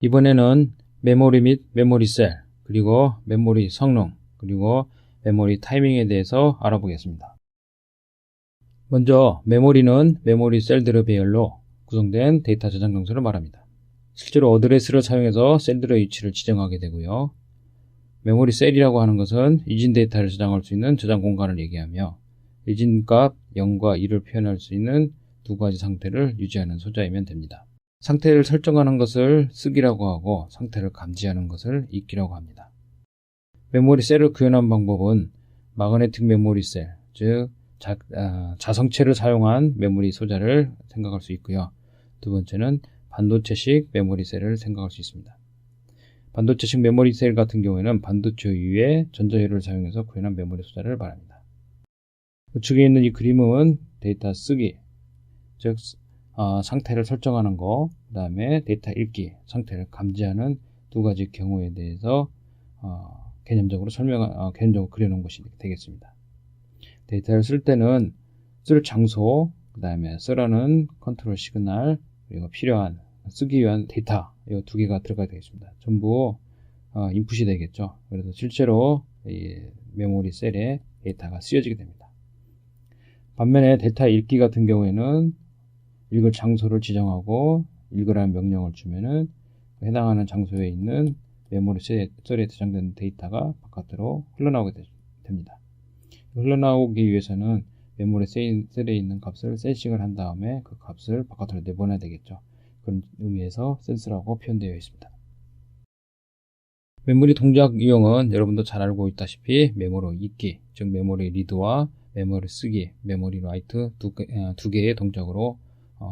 이번에는 메모리 및 메모리 셀, 그리고 메모리 성능, 그리고 메모리 타이밍에 대해서 알아보겠습니다. 먼저 메모리는 메모리 셀들의 배열로 구성된 데이터 저장 장소를 말합니다. 실제로 어드레스를 사용해서 셀들의 위치를 지정하게 되고요. 메모리 셀이라고 하는 것은 이진 데이터를 저장할 수 있는 저장 공간을 얘기하며 이진값 0과 2를 표현할 수 있는 두 가지 상태를 유지하는 소자이면 됩니다. 상태를 설정하는 것을 쓰기라고 하고 상태를 감지하는 것을 읽기라고 합니다. 메모리 셀을 구현한 방법은 마그네틱 메모리 셀, 즉 자성체를 사용한 메모리 소자를 생각할 수 있고요. 두 번째는 반도체식 메모리 셀을 생각할 수 있습니다. 반도체식 메모리 셀 같은 경우에는 반도체 위에 전자회로를 사용해서 구현한 메모리 소자를 말합니다. 우측에 있는 이 그림은 데이터 쓰기, 즉 상태를 설정하는 거, 그 다음에 데이터 읽기, 상태를 감지하는 두 가지 경우에 대해서 개념적으로 개념적으로 그려놓은 것이 되겠습니다. 데이터를 쓸 때는 쓸 장소, 그 다음에 쓰라는 컨트롤 시그널, 그리고 필요한 쓰기 위한 데이터, 이 두 개가 들어가야 되겠습니다. 전부 인풋이 되겠죠. 그래서 실제로 이 메모리 셀에 데이터가 쓰여지게 됩니다. 반면에 데이터 읽기 같은 경우에는 읽을 장소를 지정하고 읽으라는 명령을 주면은 해당하는 장소에 있는 메모리 셀에 저장된 데이터가 바깥으로 흘러나오게 됩니다. 흘러나오기 위해서는 메모리 셀에 있는 값을 센싱을 한 다음에 그 값을 바깥으로 내보내야 되겠죠. 그런 의미에서 센스라고 표현되어 있습니다. 메모리 동작 유형은 여러분도 잘 알고 있다시피 메모리 읽기, 즉 메모리 리드와 메모리 쓰기, 메모리 라이트 두 개의 동작으로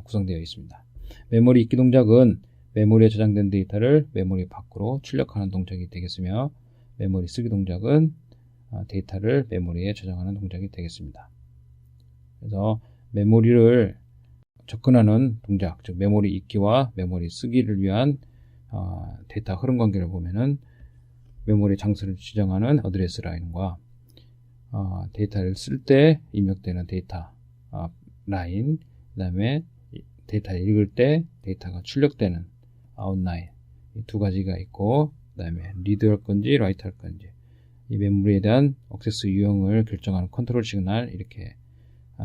구성되어 있습니다. 메모리 읽기 동작은 메모리에 저장된 데이터를 메모리 밖으로 출력하는 동작이 되겠으며 메모리 쓰기 동작은 데이터를 메모리에 저장하는 동작이 되겠습니다. 그래서 메모리를 접근하는 동작, 즉 메모리 읽기와 메모리 쓰기를 위한 데이터 흐름 관계를 보면은 메모리 장소를 지정하는 어드레스 라인과 데이터를 쓸 때 입력되는 데이터 라인, 그 다음에 데이터를 읽을 때 데이터가 출력되는 아웃라인, 이 두 가지가 있고, 그 다음에 리드 할 건지 라이트 할 건지, 이 메모리에 대한 액세스 유형을 결정하는 컨트롤 시그널, 이렇게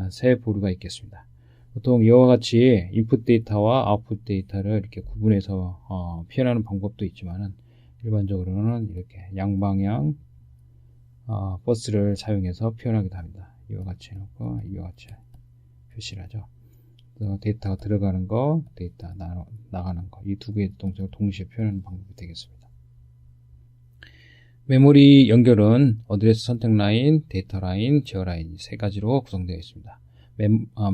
세 부류가 있겠습니다. 보통 이와 같이 인풋 데이터와 아웃풋 데이터를 이렇게 구분해서 표현하는 방법도 있지만은 일반적으로는 이렇게 양방향 버스를 사용해서 표현하기도 합니다. 이와 같이 해놓고 이와 같이 표시를 하죠. 그래서 데이터가 들어가는 거, 데이터 나가는 거, 이 두 개의 동작을 동시에 표현하는 방법이 되겠습니다. 메모리 연결은 어드레스 선택 라인, 데이터 라인, 제어 라인 세 가지로 구성되어 있습니다.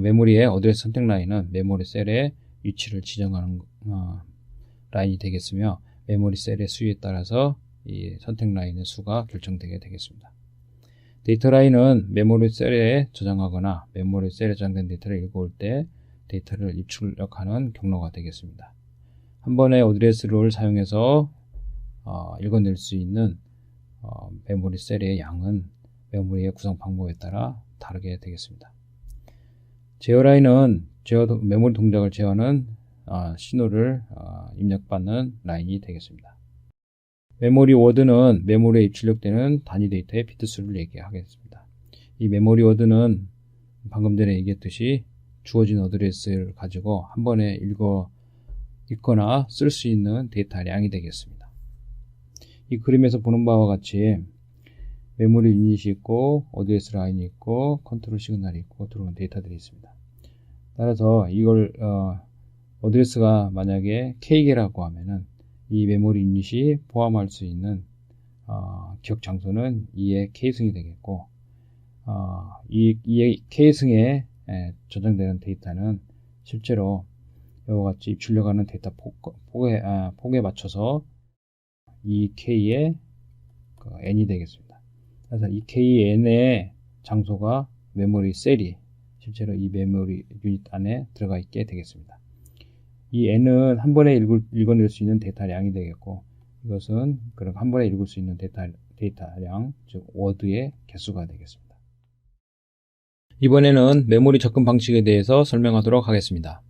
메모리의 어드레스 선택 라인은 메모리 셀의 위치를 지정하는 라인이 되겠으며 메모리 셀의 수에 따라서 이 선택 라인의 수가 결정되게 되겠습니다. 데이터 라인은 메모리 셀에 저장하거나 메모리 셀에 저장된 데이터를 읽어올 때 데이터를 입출력하는 경로가 되겠습니다. 한 번의 어드레스를 사용해서 읽어낼 수 있는 메모리 셀의 양은 메모리의 구성 방법에 따라 다르게 되겠습니다. 제어 라인은 메모리 동작을 제어하는 신호를 입력받는 라인이 되겠습니다. 메모리 워드는 메모리에 입출력되는 단위 데이터의 비트수를 얘기하겠습니다. 이 메모리 워드는 방금 전에 얘기했듯이 주어진 어드레스를 가지고 한 번에 읽거나 쓸 수 있는 데이터량이 되겠습니다. 이 그림에서 보는 바와 같이 메모리 유닛이 있고 어드레스 라인이 있고 컨트롤 시그널이 있고 들어오는 데이터들이 있습니다. 따라서 이걸 어드레스가 만약에 K개라고 하면은 이 메모리 유닛이 포함할 수 있는 기억 장소는 2의 K승이 되겠고 이 2의 K승에 저장되는 데이터는 실제로 이와 같이 입출력하는 데이터 폭에 맞춰서 이 K의 N이 되겠습니다. 그래서 이 KN의 장소가 메모리 셀이 실제로 이 메모리 유닛 안에 들어가 있게 되겠습니다. 이 N은 한 번에 읽어낼 수 있는 데이터량이 되겠고 이것은 그럼 한 번에 읽을 수 있는 데이터량, 즉 워드의 개수가 되겠습니다. 이번에는 메모리 접근 방식에 대해서 설명하도록 하겠습니다.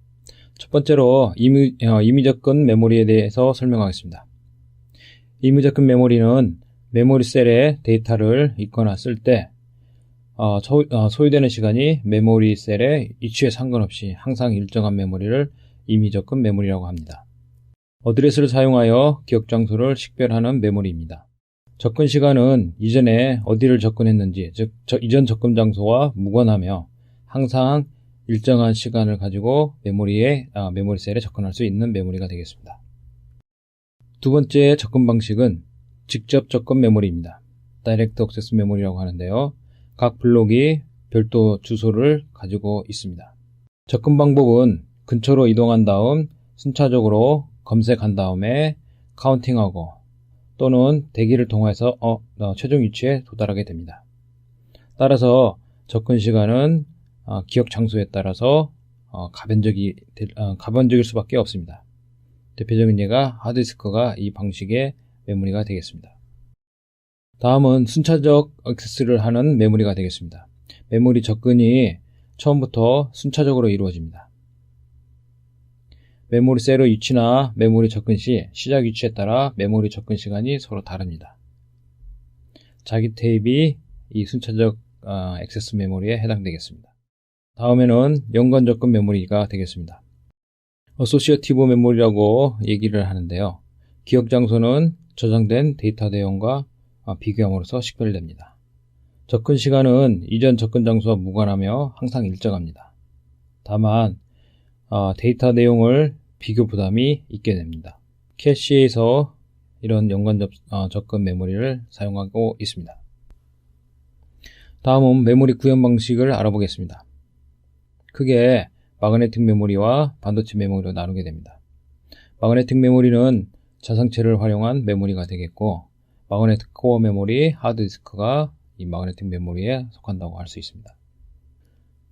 첫 번째로 임의 접근 메모리에 대해서 설명하겠습니다. 임의 접근 메모리는 메모리 셀에 데이터를 읽거나 쓸 때 소요되는 시간이 메모리 셀의 위치에 상관없이 항상 일정한 메모리를 임의 접근 메모리라고 합니다. 어드레스를 사용하여 기억 장소를 식별하는 메모리입니다. 접근 시간은 이전에 어디를 접근했는지, 즉 이전 접근 장소와 무관하며 항상 일정한 시간을 가지고 메모리 셀에 접근할 수 있는 메모리가 되겠습니다. 두 번째 접근 방식은 직접 접근 메모리입니다. 다이렉트 액세스 메모리라고 하는데요. 각 블록이 별도 주소를 가지고 있습니다. 접근 방법은 근처로 이동한 다음 순차적으로 검색한 다음에 카운팅하고 또는 대기를 통해서 최종 위치에 도달하게 됩니다. 따라서 접근 시간은 기억 장소에 따라서 가변적일 수밖에 없습니다. 대표적인 예가 하드디스크가 이 방식의 메모리가 되겠습니다. 다음은 순차적 액세스를 하는 메모리가 되겠습니다. 메모리 접근이 처음부터 순차적으로 이루어집니다. 메모리 셀의 위치나 메모리 접근 시 시작 위치에 따라 메모리 접근 시간이 서로 다릅니다. 자기 테이프이 이 순차적 액세스 메모리에 해당되겠습니다. 다음에는 연관 접근 메모리가 되겠습니다. 어소시어티브 메모리라고 얘기를 하는데요. 기억 장소는 저장된 데이터 내용과 비교함으로써 식별됩니다. 접근 시간은 이전 접근 장소와 무관하며 항상 일정합니다. 다만 데이터 내용을 비교 부담이 있게 됩니다. 캐시에서 이런 연관 접근 메모리를 사용하고 있습니다. 다음은 메모리 구현 방식을 알아보겠습니다. 크게 마그네틱 메모리와 반도체 메모리로 나누게 됩니다. 마그네틱 메모리는 자성체를 활용한 메모리가 되겠고, 마그네틱 코어 메모리, 하드디스크가 이 마그네틱 메모리에 속한다고 할 수 있습니다.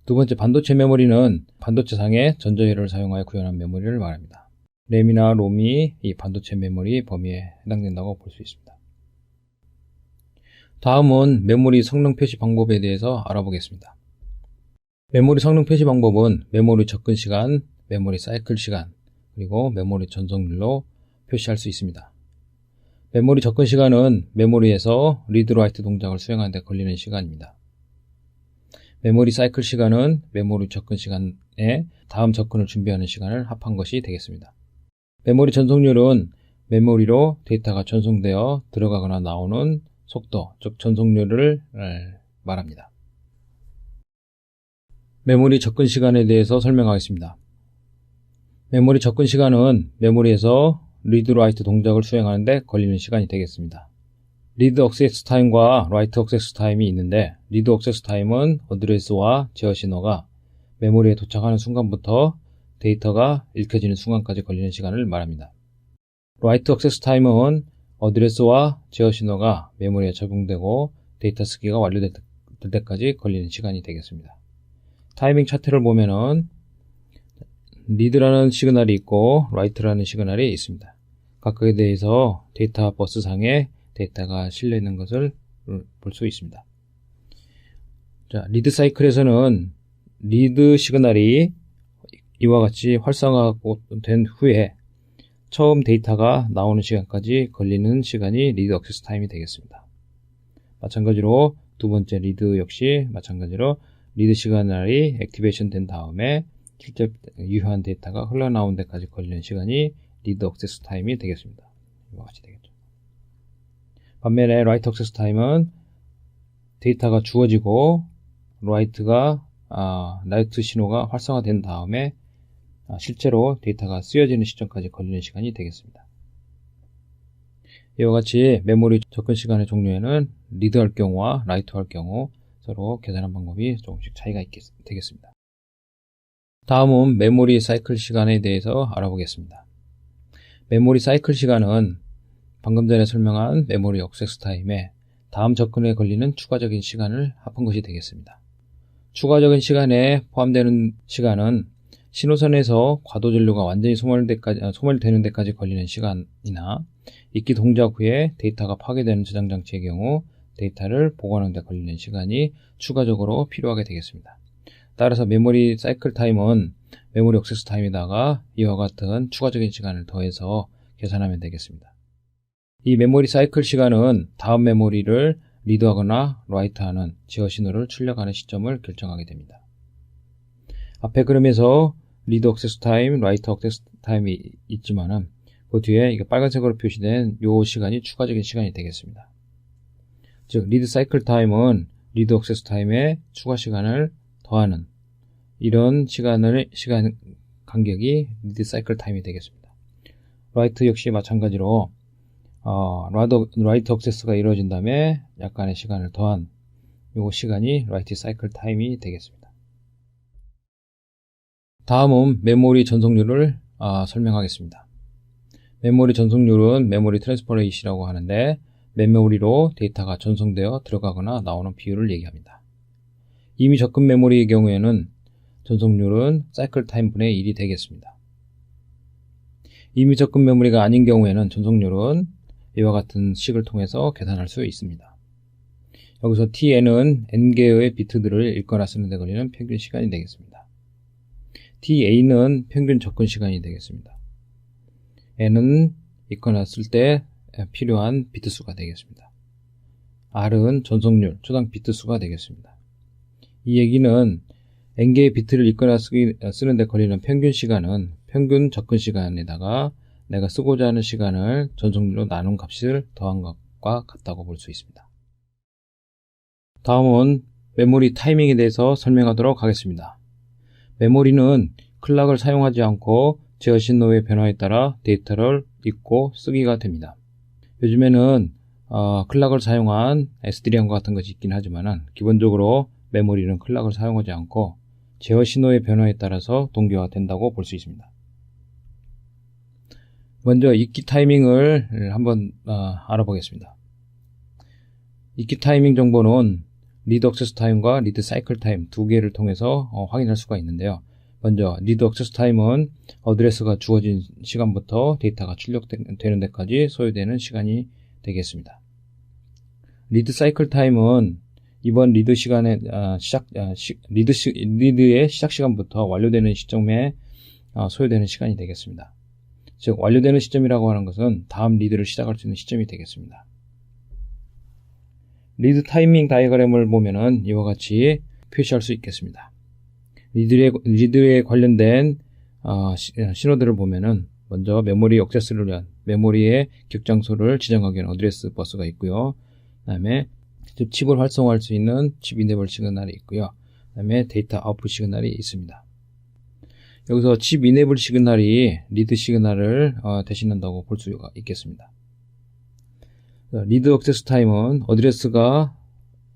두 번째 반도체 메모리는 반도체상의 전자회로를 사용하여 구현한 메모리를 말합니다. 램이나 롬이 이 반도체 메모리 범위에 해당된다고 볼 수 있습니다. 다음은 메모리 성능 표시 방법에 대해서 알아보겠습니다. 메모리 성능 표시 방법은 메모리 접근 시간, 메모리 사이클 시간, 그리고 메모리 전송률로 표시할 수 있습니다. 메모리 접근 시간은 메모리에서 리드 라이트 동작을 수행하는 데 걸리는 시간입니다. 메모리 사이클 시간은 메모리 접근 시간에 다음 접근을 준비하는 시간을 합한 것이 되겠습니다. 메모리 전송률은 메모리로 데이터가 전송되어 들어가거나 나오는 속도, 즉 전송률을 말합니다. 메모리 접근 시간에 대해서 설명하겠습니다. 메모리 접근 시간은 메모리에서 리드 라이트 동작을 수행하는 데 걸리는 시간이 되겠습니다. 리드 액세스 타임과 라이트 액세스 타임이 있는데, 리드 액세스 타임은 어드레스와 제어 신호가 메모리에 도착하는 순간부터 데이터가 읽혀지는 순간까지 걸리는 시간을 말합니다. 라이트 액세스 타임은 어드레스와 제어 신호가 메모리에 적용되고 데이터 쓰기가 완료될 때까지 걸리는 시간이 되겠습니다. 타이밍 차트를 보면은 리드라는 시그널이 있고 라이트라는 시그널이 있습니다. 각각에 대해서 데이터 버스상에 데이터가 실려 있는 것을 볼 수 있습니다. 자, 리드 사이클에서는 리드 시그널이 이와 같이 활성화된 후에 처음 데이터가 나오는 시간까지 걸리는 시간이 리드 액세스 타임이 되겠습니다. 마찬가지로 두 번째 리드 역시 마찬가지로 리드 시그널이 액티베이션 된 다음에 실제 유효한 데이터가 흘러나온 데까지 걸리는 시간이 리드 액세스 타임이 되겠습니다. 이와 같이 되겠죠. 반면에 라이트 액세스 타임은 데이터가 주어지고 라이트 신호가 활성화된 다음에 실제로 데이터가 쓰여지는 시점까지 걸리는 시간이 되겠습니다. 이와 같이 메모리 접근 시간의 종류에는 리드 할 경우와 라이트 할 경우 서로 계산한 방법이 조금씩 차이가 되겠습니다. 다음은 메모리 사이클 시간에 대해서 알아보겠습니다. 메모리 사이클 시간은 방금 전에 설명한 메모리 액세스 타임에 다음 접근에 걸리는 추가적인 시간을 합한 것이 되겠습니다. 추가적인 시간에 포함되는 시간은 신호선에서 과도 전류가 완전히 소멸되는 데까지 걸리는 시간이나 읽기 동작 후에 데이터가 파괴되는 저장 장치의 경우 데이터를 보관하는 데 걸리는 시간이 추가적으로 필요하게 되겠습니다. 따라서 메모리 사이클 타임은 메모리 액세스 타임에다가 이와 같은 추가적인 시간을 더해서 계산하면 되겠습니다. 이 메모리 사이클 시간은 다음 메모리를 리드하거나 라이트하는 제어 신호를 출력하는 시점을 결정하게 됩니다. 앞에 그림에서 리드 액세스 타임, 라이트 액세스 타임이 있지만은 그 뒤에 이게 빨간색으로 표시된 요 시간이 추가적인 시간이 되겠습니다. 즉 리드 사이클 타임은 리드 액세스 타임에 추가 시간을 더하는 이런 시간 간격이 리드 사이클 타임이 되겠습니다. 라이트 역시 마찬가지로 라이트 액세스가 이루어진 다음에 약간의 시간을 더한 요 시간이 라이트 사이클 타임이 되겠습니다. 다음은 메모리 전송률을 설명하겠습니다. 메모리 전송률은 메모리 트랜스퍼 레이시라고 하는데 메모리로 데이터가 전송되어 들어가거나 나오는 비율을 얘기합니다. 이미 접근 메모리의 경우에는 전송률은 사이클 타임 분의 1이 되겠습니다. 이미 접근 메모리가 아닌 경우에는 전송률은 이와 같은 식을 통해서 계산할 수 있습니다. 여기서 tn은 n개의 비트들을 읽거나 쓰는 데 걸리는 평균 시간이 되겠습니다. ta는 평균 접근 시간이 되겠습니다. n은 읽거나 쓸 때 필요한 비트 수가 되겠습니다. r은 전송률, 초당 비트 수가 되겠습니다. 이 얘기는 n개의 비트를 읽거나 쓰는 데 걸리는 평균 시간은 평균 접근 시간에다가 내가 쓰고자 하는 시간을 전송률로 나눈 값을 더한 것과 같다고 볼 수 있습니다. 다음은 메모리 타이밍에 대해서 설명하도록 하겠습니다. 메모리는 클락을 사용하지 않고 제어 신호의 변화에 따라 데이터를 읽고 쓰기가 됩니다. 요즘에는 클락을 사용한 SDRAM과 같은 것이 있긴 하지만 기본적으로 메모리는 클락을 사용하지 않고 제어 신호의 변화에 따라서 동기화된다고 볼 수 있습니다. 먼저 읽기 타이밍을 한번 알아보겠습니다. 읽기 타이밍 정보는 리드 액세스 타임과 리드 사이클 타임 두 개를 통해서 확인할 수가 있는데요. 먼저 리드 액세스 타임은 어드레스가 주어진 시간부터 데이터가 출력되는 데까지 소요되는 시간이 되겠습니다. 리드 사이클 타임은 이번 리드 시간의 리드의 시작 시간부터 완료되는 시점에 소요되는 시간이 되겠습니다. 즉 완료되는 시점이라고 하는 것은 다음 리드를 시작할 수 있는 시점이 되겠습니다. 리드 타이밍 다이어그램을 보면은 이와 같이 표시할 수 있겠습니다. 리드에 관련된 신호들을 보면은 먼저 메모리 액세스를 위한 메모리의 격장소를 지정하기 위한 어드레스 버스가 있고요. 그 다음에 칩을 활성화할 수 있는 칩 이네이블 시그널이 있고요. 그 다음에 데이터 아웃풋 시그널이 있습니다. 여기서 칩 이네이블 시그널이 리드 시그널을 대신한다고 볼 수가 있겠습니다. 리드 액세스 타임은 어드레스가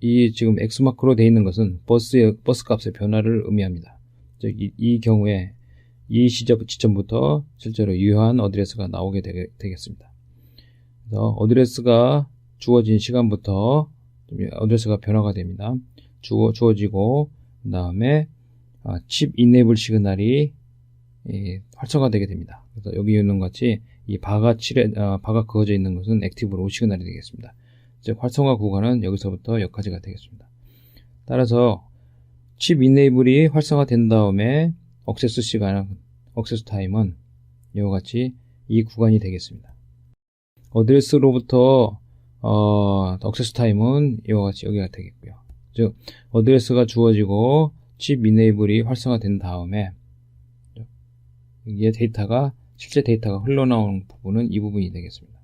이 지금 X마크로 되어 있는 것은 버스 값의 변화를 의미합니다. 즉 이 경우에 이 지점부터 실제로 유효한 어드레스가 나오게 되겠습니다. 그래서 어드레스가 주어진 시간부터 어드레스가 변화가 됩니다. 주어지고 그 다음에 칩 이네이블 시그널이 활성화되게 됩니다. 그래서 여기 있는 것 같이 이 바가 그어져 있는 것은 액티브 로우 시그널이 되겠습니다. 즉 활성화 구간은 여기서부터 여기까지가 되겠습니다. 따라서 칩 이네이블이 활성화된 다음에 액세스 타임은 이와 같이 이 구간이 되겠습니다. 어드레스로부터 액세스 타임은 이와 같이 여기가 되겠고요. 즉 어드레스가 주어지고 칩 이네이블이 활성화된 다음에 여기에 실제 데이터가 흘러나오는 부분은 이 부분이 되겠습니다.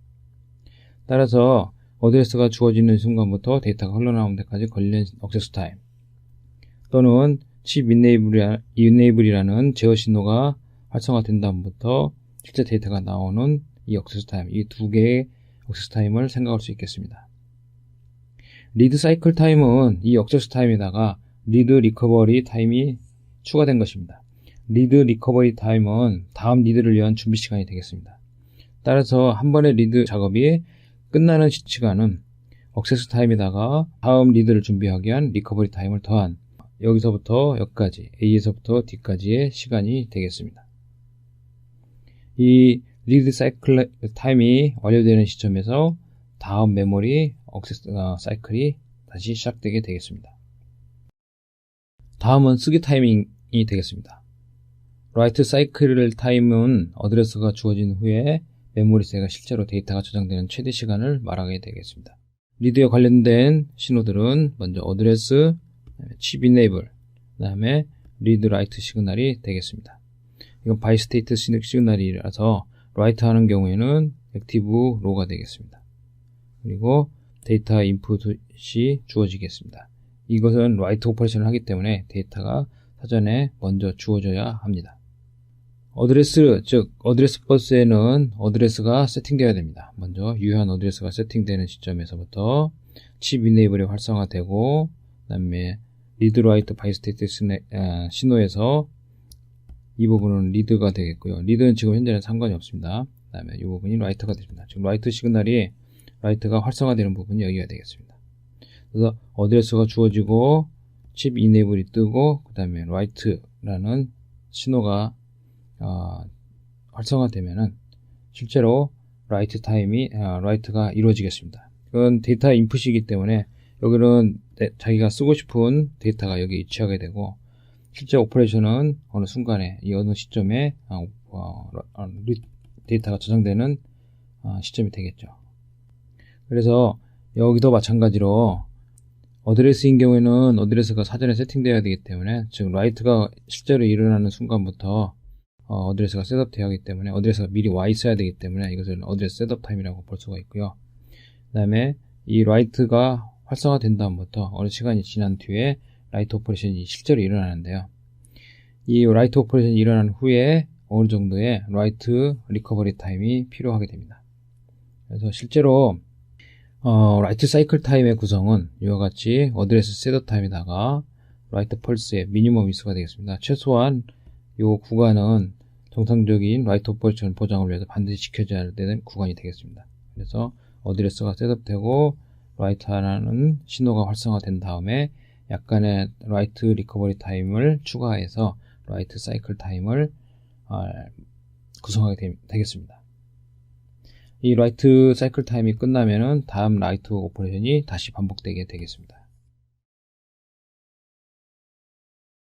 따라서 어드레스가 주어지는 순간부터 데이터가 흘러나오는 데까지 걸리는 액세스 타임 또는 칩 이네이블이라는 제어 신호가 활성화된 다음부터 실제 데이터가 나오는 이 액세스 타임, 이 두 개의 액세스 타임을 생각할 수 있겠습니다. 리드 사이클 타임은 이 액세스 타임에다가 리드 리커버리 타임이 추가된 것입니다. 리드 리커버리 타임은 다음 리드를 위한 준비 시간이 되겠습니다. 따라서 한 번의 리드 작업이 끝나는 시간은 액세스 타임에다가 다음 리드를 준비하기 위한 리커버리 타임을 더한 여기서부터 여기까지 A에서부터 D까지의 시간이 되겠습니다. 이 리드 사이클 타임이 완료되는 시점에서 다음 메모리 액세스 사이클이 다시 시작되게 되겠습니다. 다음은 쓰기 타이밍이 되겠습니다. 라이트 사이클 타임은 어드레스가 주어진 후에 메모리세가 실제로 데이터가 저장되는 최대 시간을 말하게 되겠습니다. 리드에 관련된 신호들은 먼저 어드레스, 칩 이네이블, 그 다음에 리드 라이트 시그널이 되겠습니다. 이건 바이 스테이트 시그널이라서 라이트 하는 경우에는 액티브 로가 되겠습니다. 그리고 데이터 인풋이 주어지겠습니다. 이것은 라이트 오퍼레이션을 하기 때문에 데이터가 사전에 먼저 주어져야 합니다. 어드레스, 즉 어드레스 버스에는 어드레스가 세팅되어야 됩니다. 먼저 유효한 어드레스가 세팅되는 시점에서부터 칩 이네이블이 활성화되고, 그 다음에 리드 라이트 바이 스테이트 신호에서 이 부분은 리드가 되겠고요. 리드는 지금 현재는 상관이 없습니다. 그 다음에 이 부분이 라이트가 됩니다. 지금 라이트 시그널이 라이트가 활성화되는 부분이 여기가 되겠습니다. 그래서 어드레스가 주어지고 칩 이네이블이 뜨고, 그 다음에 라이트라는 신호가 활성화되면은 실제로 라이트가 이루어지겠습니다. 이건 데이터 인풋이기 때문에 여기는 자기가 쓰고 싶은 데이터가 여기 위치하게 되고, 실제 오퍼레이션은 어느 순간에 이 어느 시점에 데이터가 저장되는 시점이 되겠죠. 그래서 여기도 마찬가지로 어드레스인 경우에는 어드레스가 사전에 세팅되어야 되기 때문에, 즉 라이트가 실제로 일어나는 순간부터 어드레스가 셋업되어야 하기 때문에 어드레스가 미리 와 있어야 되기 때문에 이것을 어드레스 셋업 타임이라고 볼 수가 있고요. 그 다음에 이 라이트가 활성화된 다음부터 어느 시간이 지난 뒤에 라이트 오퍼레이션이 실제로 일어나는데요. 이 라이트 오퍼레이션이 일어난 후에 어느 정도의 라이트 리커버리 타임이 필요하게 됩니다. 그래서 실제로 라이트 사이클 타임의 구성은 이와 같이 어드레스 셋업 타임에다가 라이트 펄스의 미니멈 위수가 되겠습니다. 최소한 이 구간은 정상적인 라이트 오퍼레이션 보장을 위해서 반드시 지켜져야 되는 구간이 되겠습니다. 그래서 어드레스가 셋업되고 라이트 하나는 신호가 활성화된 다음에 약간의 라이트 리커버리 타임을 추가해서 라이트 사이클 타임을 구성하게 되겠습니다. 이 라이트 사이클 타임이 끝나면은 다음 라이트 오퍼레이션이 다시 반복되게 되겠습니다.